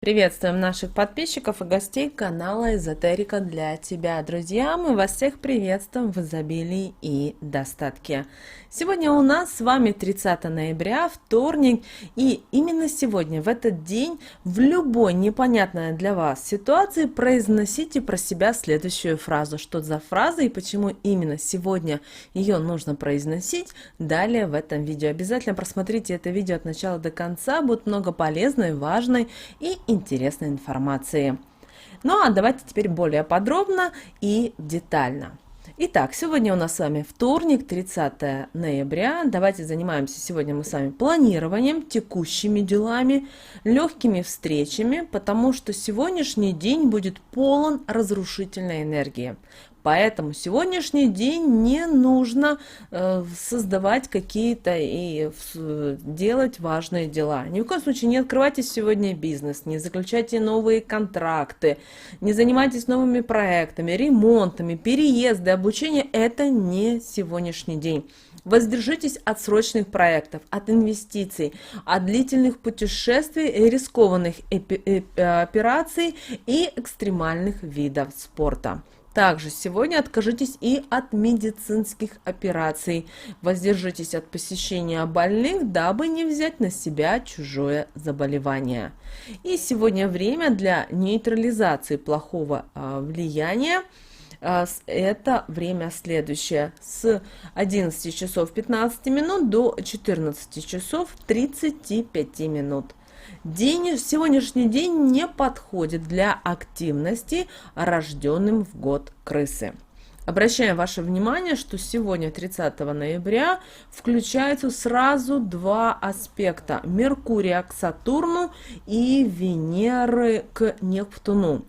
Приветствуем наших подписчиков и гостей канала Эзотерика для тебя. Друзья, мы вас всех приветствуем в изобилии и достатке. Сегодня у нас с вами 30 ноября, вторник, и именно сегодня, в этот день, в любой непонятной для вас ситуации произносите про себя следующую фразу. Что за фраза и почему именно сегодня ее нужно произносить, далее в этом видео. Обязательно просмотрите это видео от начала до конца, будет много полезной, важной и интересной информации. Ну а давайте теперь более подробно и детально. Итак, сегодня у нас с вами вторник, 30 ноября. Давайте занимаемся сегодня мы с вами планированием, текущими делами, легкими встречами, потому что сегодняшний день будет полон разрушительной энергии. Поэтому сегодняшний день не нужно создавать какие-то и делать важные дела. Ни в коем случае не открывайте сегодня бизнес, не заключайте новые контракты, не занимайтесь новыми проектами, ремонтами, переезды, обучение. Это не сегодняшний день. Воздержитесь от срочных проектов, от инвестиций, от длительных путешествий, рискованных операций и экстремальных видов спорта. Также сегодня откажитесь и от медицинских операций. Воздержитесь от посещения больных, дабы не взять на себя чужое заболевание. И сегодня время для нейтрализации плохого влияния. Это время следующее: с 11 часов 15 минут до 14 часов 35 минут. Сегодняшний день не подходит для активности рожденным в год крысы. Обращаем ваше внимание, что сегодня, 30 ноября, включаются сразу два аспекта: Меркурия к Сатурну и Венеры к Нептуну.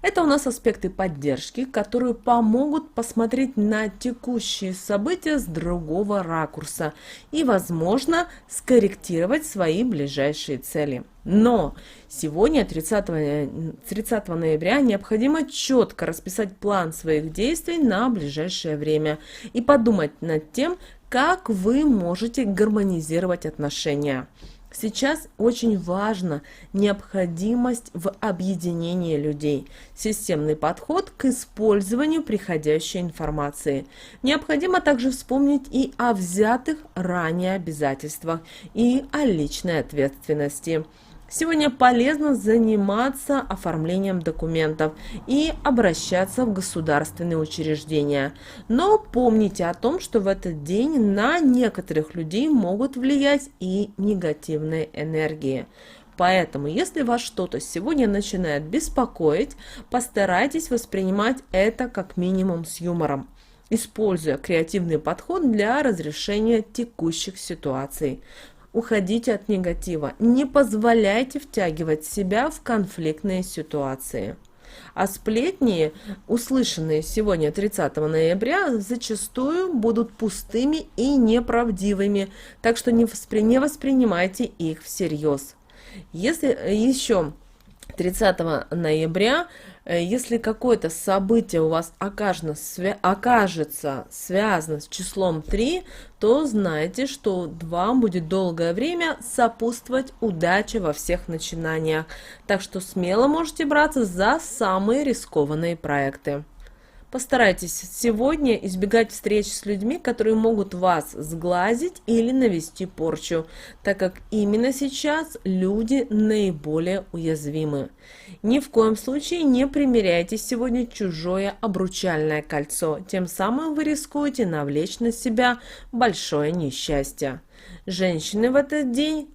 Это у нас аспекты поддержки, которые помогут посмотреть на текущие события с другого ракурса и, возможно, скорректировать свои ближайшие цели. Но сегодня, 30 ноября, необходимо четко расписать план своих действий на ближайшее время и подумать над тем, как вы можете гармонизировать отношения. Сейчас очень важна необходимость в объединении людей, системный подход к использованию приходящей информации. Необходимо также вспомнить и о взятых ранее обязательствах, и о личной ответственности. Сегодня полезно заниматься оформлением документов и обращаться в государственные учреждения. Но помните о том, что в этот день на некоторых людей могут влиять и негативные энергии. Поэтому, если вас что-то сегодня начинает беспокоить, постарайтесь воспринимать это как минимум с юмором, используя креативный подход для разрешения текущих ситуаций. Уходите от негатива, не позволяйте втягивать себя в конфликтные ситуации. А сплетни, услышанные сегодня, 30 ноября, зачастую будут пустыми и неправдивыми, так что не воспринимайте их всерьез. Если еще 30 ноября, если какое-то событие у вас окажется связано с числом 3, то знайте, что вам будет долгое время сопутствовать удача во всех начинаниях. Так что смело можете браться за самые рискованные проекты. Постарайтесь сегодня избегать встреч с людьми, которые могут вас сглазить или навести порчу, так как именно сейчас люди наиболее уязвимы. Ни в коем случае не примеряйте сегодня чужое обручальное кольцо, тем самым вы рискуете навлечь на себя большое несчастье. Женщины в этот день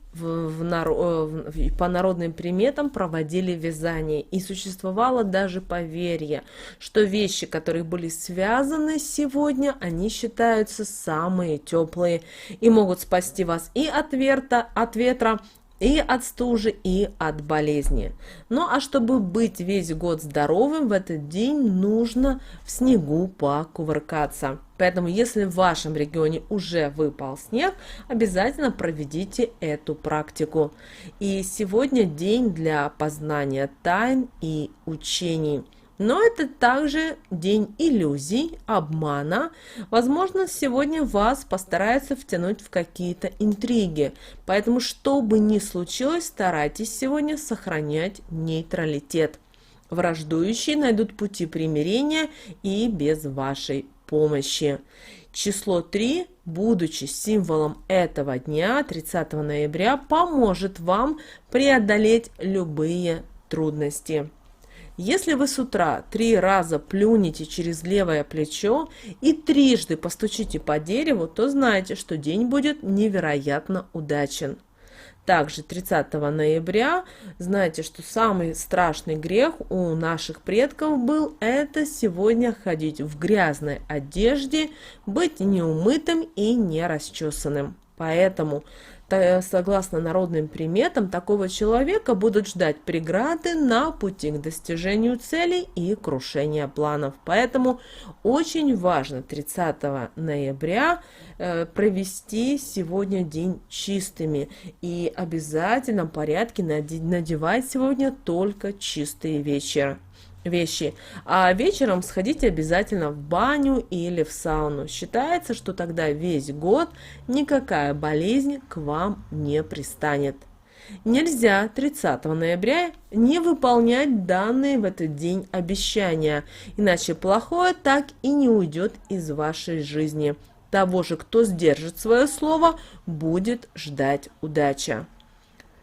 по народным приметам проводили вязание, и существовало даже поверье, что вещи, которые были связаны сегодня, они считаются самые теплые и могут спасти вас и от ветра, и от стужи, и от болезни. Ну а чтобы быть весь год здоровым, в этот день нужно в снегу покувыркаться. Поэтому, если в вашем регионе уже выпал снег, обязательно проведите эту практику. И сегодня день для познания тайн и учений. Но это также день иллюзий, обмана. Возможно, сегодня вас постараются втянуть в какие-то интриги. Поэтому, что бы ни случилось, старайтесь сегодня сохранять нейтралитет. Враждующие найдут пути примирения и без вашей помощи. Число 3, будучи символом этого дня, 30 ноября, поможет вам преодолеть любые трудности. Если вы с утра 3 раза плюнете через левое плечо и трижды постучите по дереву, то знайте, что день будет невероятно удачен. Также 30 ноября, знаете, что самый страшный грех у наших предков был это сегодня ходить в грязной одежде, быть неумытым и не расчесанным. Поэтому, согласно народным приметам, такого человека будут ждать преграды на пути к достижению целей и крушения планов. Поэтому очень важно 30 ноября провести сегодня день чистыми и в обязательном порядке надевать сегодня только чистые вещи. А вечером сходите обязательно в баню или в сауну. Считается, что тогда весь год никакая болезнь к вам не пристанет. Нельзя 30 ноября не выполнять данные в этот день обещания, иначе плохое так и не уйдет из вашей жизни. Того же, кто сдержит свое слово, будет ждать удача.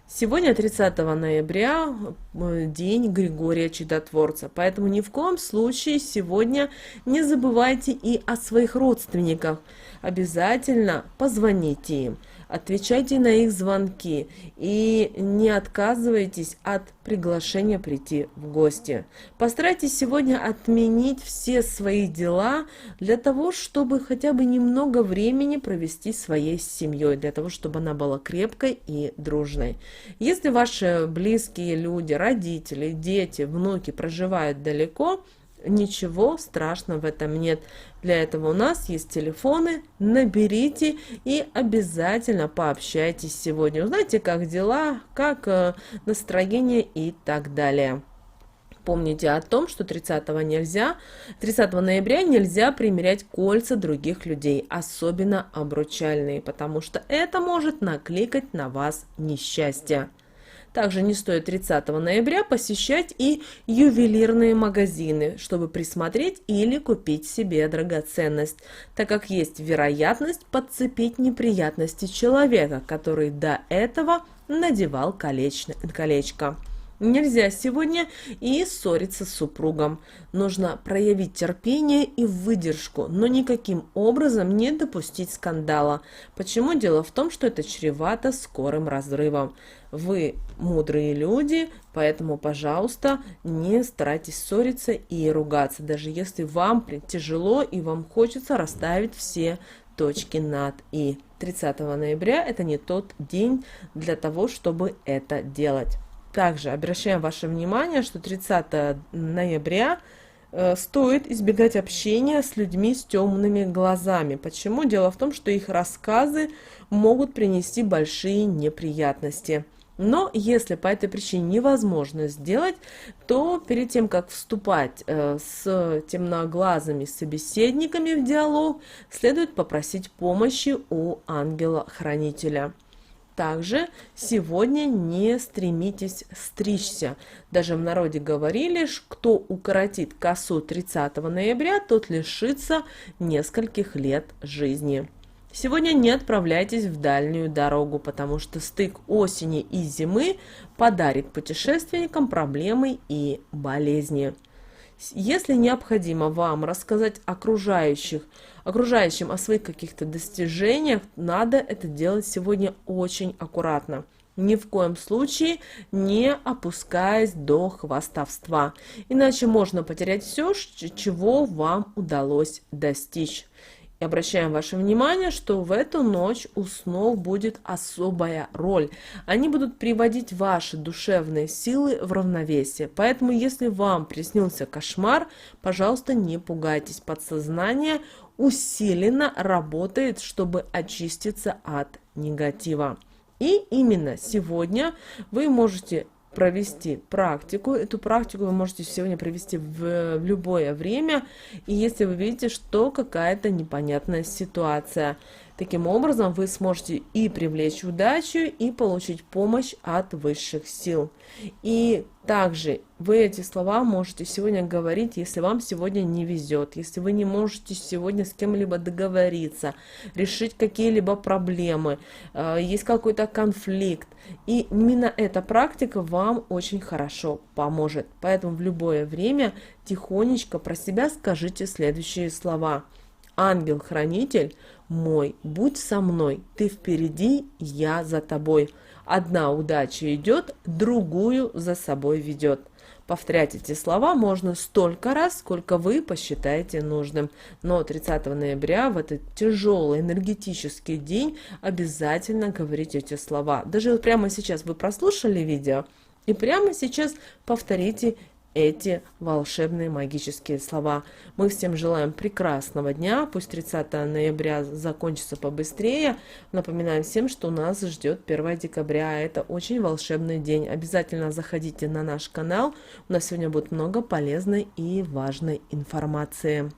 Сегодня 30 ноября день Григория Чудотворца, поэтому ни в коем случае сегодня не забывайте и о своих родственниках. Обязательно позвоните им, отвечайте на их звонки и не отказывайтесь от приглашения прийти в гости. Постарайтесь сегодня отменить все свои дела для того, чтобы хотя бы немного времени провести своей семьей, для того, чтобы она была крепкой и дружной. Если ваши близкие люди, родители, дети, внуки проживают далеко, ничего страшного в этом нет. Для этого у нас есть телефоны, наберите и обязательно пообщайтесь сегодня. Узнайте, как дела, как настроение и так далее. Помните о том, что 30 ноября нельзя примерять кольца других людей, особенно обручальные, потому что это может накликать на вас несчастье. Также не стоит 30 ноября посещать и ювелирные магазины, чтобы присмотреть или купить себе драгоценность, так как есть вероятность подцепить неприятности человека, который до этого надевал колечко. Нельзя сегодня и ссориться с супругом. Нужно проявить терпение и выдержку, но никаким образом не допустить скандала. Почему? Дело в том, что это чревато скорым разрывом. Вы мудрые люди, поэтому, пожалуйста, не старайтесь ссориться и ругаться, даже если вам тяжело и вам хочется расставить все точки над «и». 30 ноября – это не тот день для того, чтобы это делать. Также обращаем ваше внимание, что 30 ноября стоит избегать общения с людьми с темными глазами. Почему? Дело в том, что их рассказы могут принести большие неприятности. Но если по этой причине невозможно сделать, то перед тем, как вступать с темноглазыми собеседниками в диалог, следует попросить помощи у ангела-хранителя. Также сегодня не стремитесь стричься. Даже в народе говорили, кто укоротит косу 30 ноября, тот лишится нескольких лет жизни. Сегодня не отправляйтесь в дальнюю дорогу, потому что стык осени и зимы подарит путешественникам проблемы и болезни. Если необходимо вам рассказать окружающим о своих каких-то достижениях, надо это делать сегодня очень аккуратно. Ни в коем случае не опускаясь до хвастовства, иначе можно потерять все, чего вам удалось достичь. И обращаем ваше внимание, что в эту ночь у снов будет особая роль. Они будут приводить ваши душевные силы в равновесие. Поэтому, если вам приснился кошмар, пожалуйста, не пугайтесь. Подсознание усиленно работает, чтобы очиститься от негатива. И именно сегодня вы можете провести практику. Эту практику вы можете сегодня провести в любое время, и если вы видите, что какая-то непонятная ситуация. Таким образом, вы сможете и привлечь удачу, и получить помощь от высших сил. И также вы эти слова можете сегодня говорить, если вам сегодня не везет, если вы не можете сегодня с кем-либо договориться, решить какие-либо проблемы, есть какой-то конфликт. И именно эта практика вам очень хорошо поможет. Поэтому в любое время тихонечко про себя скажите следующие слова. Ангел-хранитель мой, будь со мной, ты впереди, я за тобой. Одна удача идет, другую за собой ведет. Повторять эти слова можно столько раз, сколько вы посчитаете нужным. Но 30 ноября, в этот тяжелый энергетический день, обязательно говорите эти слова. Даже вот прямо сейчас вы прослушали видео, и прямо сейчас повторите эти волшебные магические слова. Мы всем желаем прекрасного дня. Пусть 30 ноября закончится побыстрее. Напоминаем всем, что нас ждет 1 декабря. Это очень волшебный день. Обязательно заходите на наш канал. У нас сегодня будет много полезной и важной информации.